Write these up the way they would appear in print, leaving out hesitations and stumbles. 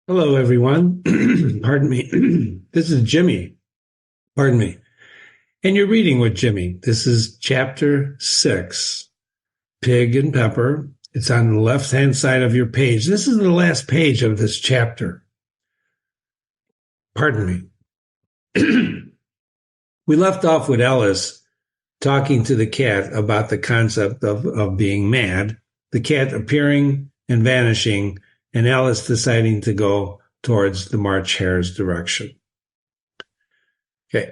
Hello, everyone. Pardon me. This is Jimmy. Pardon me. And you're reading with Jimmy. This is chapter 6, Pig and Pepper. It's on the left-hand side of your page. This is the last page of this chapter. Pardon me. We left off with Ellis talking to the cat about the concept of being mad, the cat appearing and vanishing, and Alice deciding to go towards the March Hare's direction. Okay.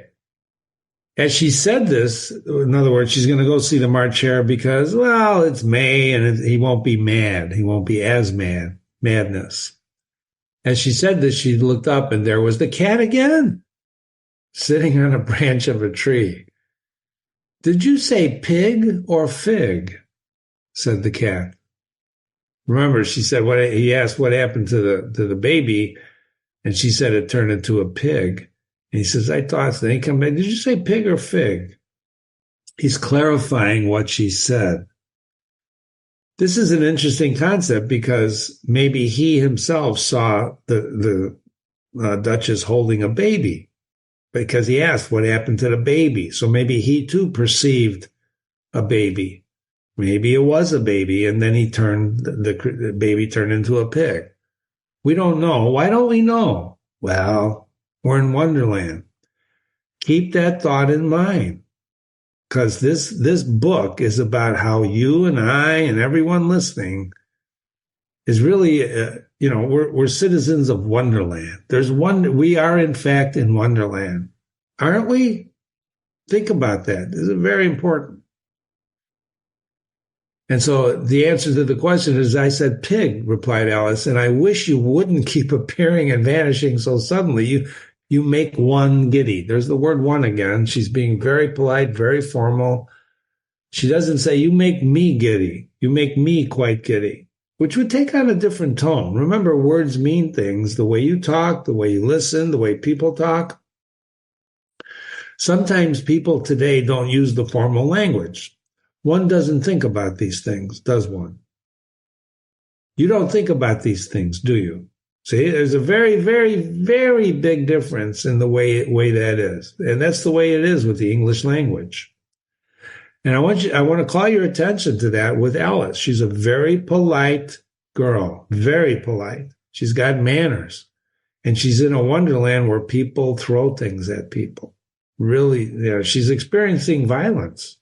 As she said this, in other words, she's going to go see the March Hare because, well, it's May and he won't be mad. He won't be as mad. Madness. As she said this, she looked up and there was the cat again, sitting on a branch of a tree. "Did you say pig or fig?" said the cat. Remember, she said he asked what happened to the baby, and she said it turned into a pig. And he says, "I thought so." Then he come back, "Did you say pig or fig?" He's clarifying what she said. This is an interesting concept because maybe he himself saw the Duchess holding a baby because he asked what happened to the baby. So maybe he too perceived a baby. Maybe it was a baby, and then the baby turned into a pig. We don't know. Why don't we know? Well, we're in Wonderland. Keep that thought in mind, because this book is about how you and I and everyone listening is really, we're citizens of Wonderland. We are in fact in Wonderland, aren't we? Think about that. This is very important. And so the answer to the question is, I said pig, replied Alice, and I wish you wouldn't keep appearing and vanishing so suddenly. You make one giddy. There's the word one again. She's being very polite, very formal. She doesn't say, you make me giddy. You make me quite giddy, which would take on a different tone. Remember, words mean things. The way you talk, the way you listen, the way people talk. Sometimes people today don't use the formal language. One doesn't think about these things, does one? You don't think about these things, do you? See, there's a very, very, very big difference in the way that is. And that's the way it is with the English language. And I want to call your attention to that with Alice. She's a very polite girl, very polite. She's got manners. And she's in a wonderland where people throw things at people. Really, she's experiencing violence.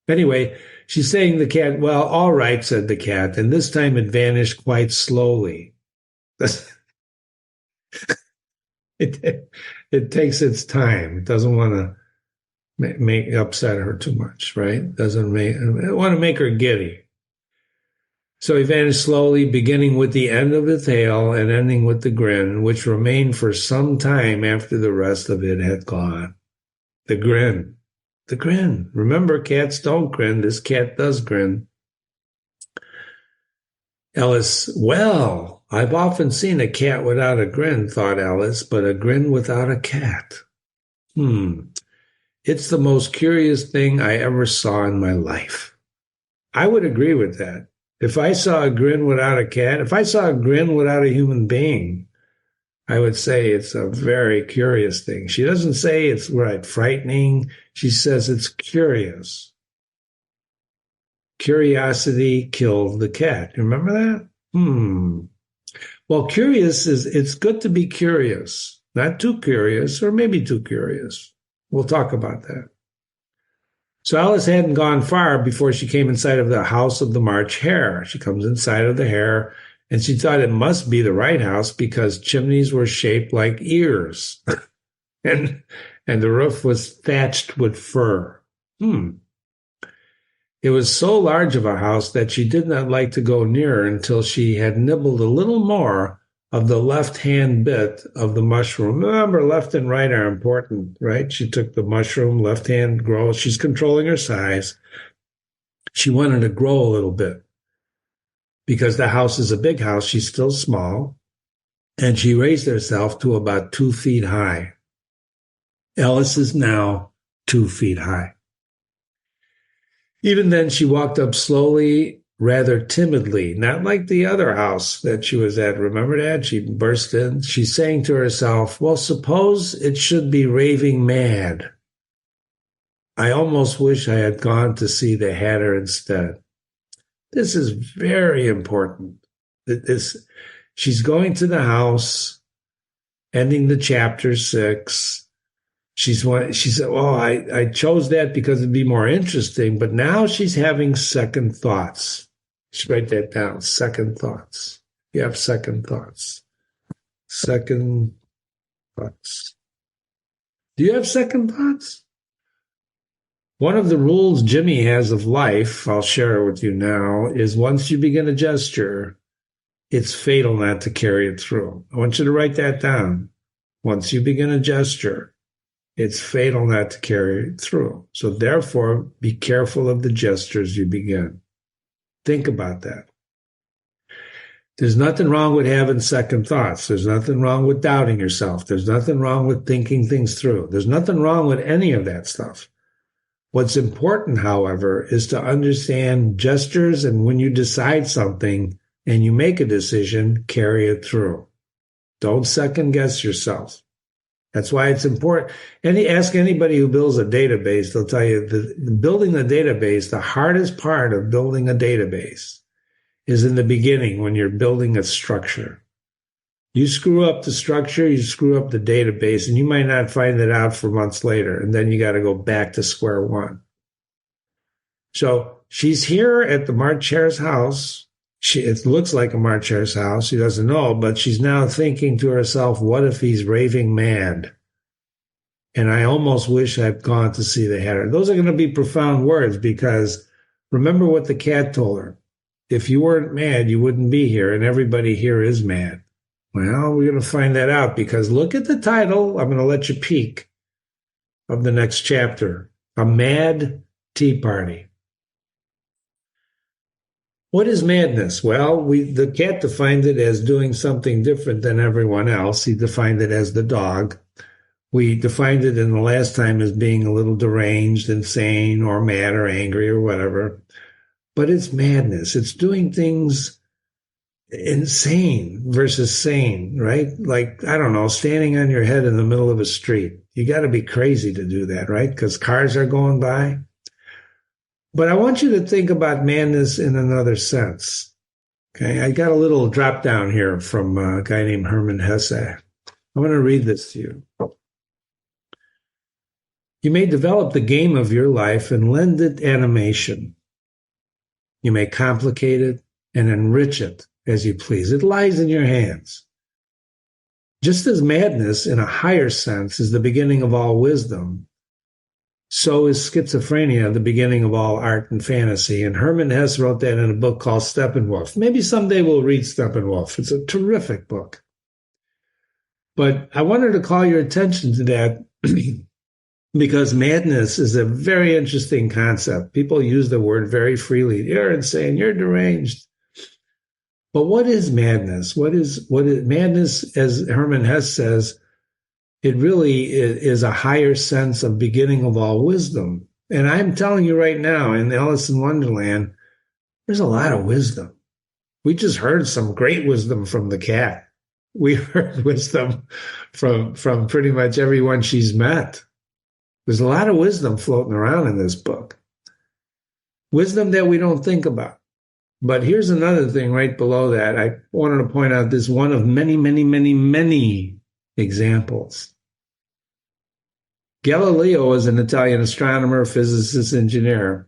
Anyway, she's saying to the cat, "Well, all right," said the cat, and this time it vanished quite slowly. It takes its time. It doesn't want to upset her too much, right? It want to make her giddy. So he vanished slowly, beginning with the end of the tail and ending with the grin, which remained for some time after the rest of it had gone. The grin. The grin. Remember, cats don't grin. This cat does grin. Alice, well, I've often seen a cat without a grin, thought Alice, but a grin without a cat. It's the most curious thing I ever saw in my life. I would agree with that. If I saw a grin without a cat, if I saw a grin without a human being, I would say it's a very curious thing. She doesn't say it's frightening. She says it's curious. Curiosity killed the cat. You remember that? Well, it's good to be curious. Not too curious, or maybe too curious. We'll talk about that. So Alice hadn't gone far before she came inside of the house of the March Hare. She comes inside of the hare, and she thought it must be the right house because chimneys were shaped like ears, and the roof was thatched with fur. It was so large of a house that she did not like to go nearer until she had nibbled a little more of the left-hand bit of the mushroom. Remember, left and right are important, right? She took the mushroom, left hand grows. She's controlling her size. She wanted to grow a little bit. Because the house is a big house, she's still small, and she raised herself to about 2 feet high. Alice is now 2 feet high. Even then, she walked up slowly rather timidly, not like the other house that she was at. Remember that? She burst in. She's saying to herself, well, suppose it should be raving mad. I almost wish I had gone to see the Hatter instead. This is very important. She's going to the house, ending the chapter 6. She said, well, I chose that because it'd be more interesting, but now she's having second thoughts. Just write that down, second thoughts. You have second thoughts. Second thoughts. Do you have second thoughts? One of the rules Jimmy has of life, I'll share it with you now, is once you begin a gesture, it's fatal not to carry it through. I want you to write that down. Once you begin a gesture, it's fatal not to carry it through. So therefore, be careful of the gestures you begin. Think about that. There's nothing wrong with having second thoughts. There's nothing wrong with doubting yourself. There's nothing wrong with thinking things through. There's nothing wrong with any of that stuff. What's important, however, is to understand gestures, and when you decide something and you make a decision, carry it through. Don't second guess yourself. That's why it's important. Ask anybody who builds a database, they'll tell you that building a database, the hardest part of building a database is in the beginning when you're building a structure. You screw up the structure, you screw up the database, and you might not find it out for months later, and then you got to go back to square one. So she's here at the March Hare's house. It looks like a March Hare's house. She doesn't know, but she's now thinking to herself, what if he's raving mad? And I almost wish I'd gone to see the Hatter. Those are going to be profound words, because remember what the cat told her. If you weren't mad, you wouldn't be here, and everybody here is mad. Well, we're going to find that out, because look at the title. I'm going to let you peek of the next chapter. A Mad Tea Party. What is madness? Well, the cat defined it as doing something different than everyone else. He defined it as the dog. We defined it in the last time as being a little deranged, insane, or mad, or angry, or whatever. But it's madness. It's doing things insane versus sane, right? Like, I don't know, standing on your head in the middle of a street. You got to be crazy to do that, right? Because cars are going by. But I want you to think about madness in another sense. Okay, I got a little drop down here from a guy named Hermann Hesse. I'm going to read this to you. You may develop the game of your life and lend it animation. You may complicate it and enrich it as you please. It lies in your hands. Just as madness, in a higher sense, is the beginning of all wisdom, so is schizophrenia the beginning of all art and fantasy. And Hermann Hesse wrote that in a book called Steppenwolf. Maybe someday we'll read Steppenwolf. It's a terrific book. But I wanted to call your attention to that because madness is a very interesting concept. People use the word very freely. You're insane. You're deranged. But what is madness? What is madness? As Hermann Hesse says, it really is a higher sense of beginning of all wisdom. And I'm telling you right now, in Alice in Wonderland, there's a lot of wisdom. We just heard some great wisdom from the cat. We heard wisdom from pretty much everyone she's met. There's a lot of wisdom floating around in this book. Wisdom that we don't think about. But here's another thing right below that. I wanted to point out this one of many, many, many, many examples. Galileo was an Italian astronomer, physicist, engineer,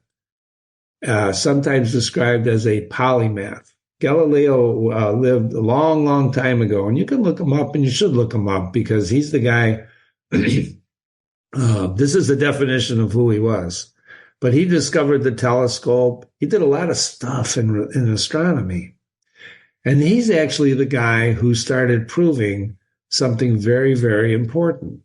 sometimes described as a polymath. Galileo lived a long, long time ago, and you can look him up, and you should look him up, because he's the guy. This is the definition of who he was. But he discovered the telescope. He did a lot of stuff in astronomy. And he's actually the guy who started proving something very, very important.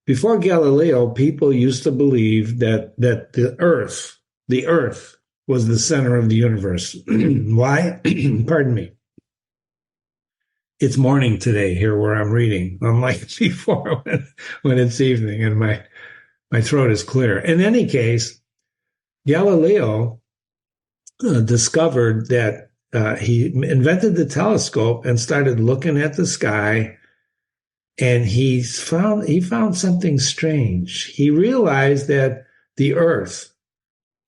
Before Galileo, people used to believe that the Earth was the center of the universe. Why? Pardon me. It's morning today here where I'm reading, unlike before when it's evening and my throat is clear. In any case, Galileo discovered that he invented the telescope and started looking at the sky, and he found something strange. He realized that the Earth,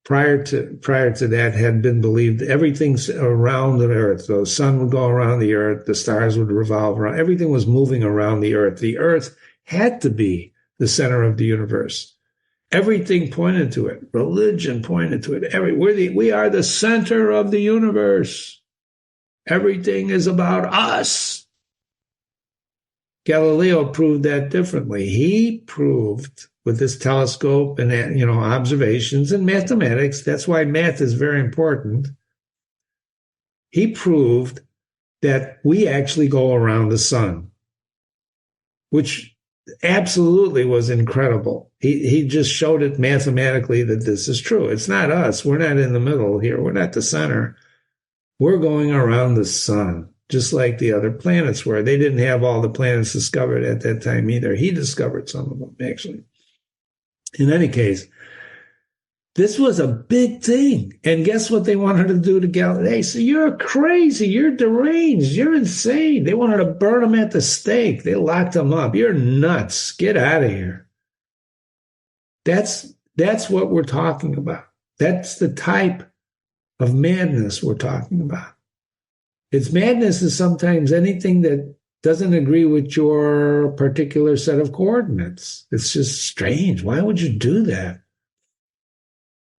prior to that, had been believed everything's around the Earth. The sun would go around the Earth, the stars would revolve around. Everything was moving around the Earth. The Earth had to be the center of the universe. Everything pointed to it. Religion pointed to it. We are the center of the universe. Everything is about us. Galileo proved that differently. He proved with his telescope and observations and mathematics. That's why math is very important. He proved that we actually go around the sun, which absolutely was incredible. He just showed it mathematically that this is true. It's not us. We're not in the middle here. We're not the center. We're going around the sun, just like the other planets were. They didn't have all the planets discovered at that time either. He discovered some of them, actually. In any case, this was a big thing. And guess what they wanted to do to Galileo? They said, you're crazy. You're deranged. You're insane. They wanted to burn him at the stake. They locked him up. You're nuts. Get out of here. That's what we're talking about. That's the type of madness we're talking about. It's madness is sometimes anything that doesn't agree with your particular set of coordinates. It's just strange. Why would you do that?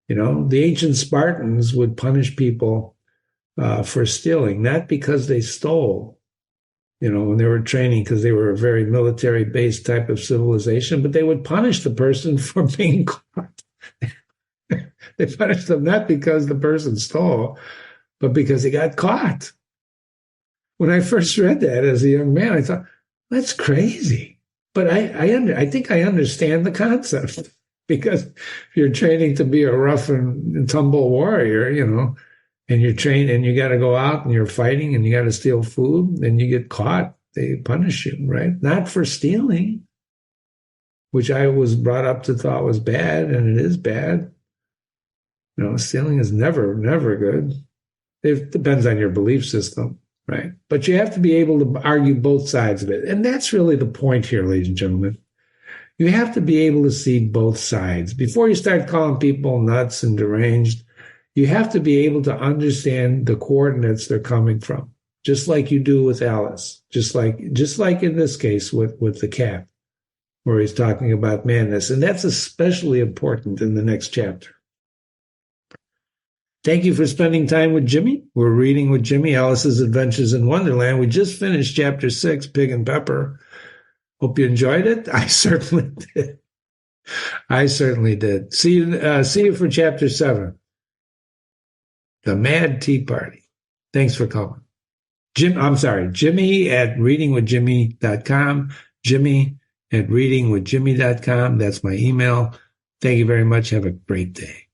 The ancient Spartans would punish people for stealing, not because they stole, when they were training, because they were a very military-based type of civilization, but they would punish the person for being caught. They punished them not because the person stole, but because he got caught. When I first read that as a young man, I thought, that's crazy. But I think I understand the concept. Because if you're training to be a rough and tumble warrior, and you're trained and you got to go out and you're fighting and you got to steal food and you get caught, they punish you, right? Not for stealing, which I was brought up to thought was bad, and it is bad. Stealing is never good. It depends on your belief system, right? But you have to be able to argue both sides of it. And that's really the point here, ladies and gentlemen. You have to be able to see both sides. Before you start calling people nuts and deranged, you have to be able to understand the coordinates they're coming from, just like you do with Alice, just like in this case with the cat, where he's talking about madness. And that's especially important in the next chapter. Thank you for spending time with Jimmy. We're reading with Jimmy, Alice's Adventures in Wonderland. We just finished chapter 6, Pig and Pepper. Hope you enjoyed it. I certainly did. See you for chapter 7, The Mad Tea Party. Thanks for coming. Jimmy at readingwithjimmy.com. Jimmy at readingwithjimmy.com. That's my email. Thank you very much. Have a great day.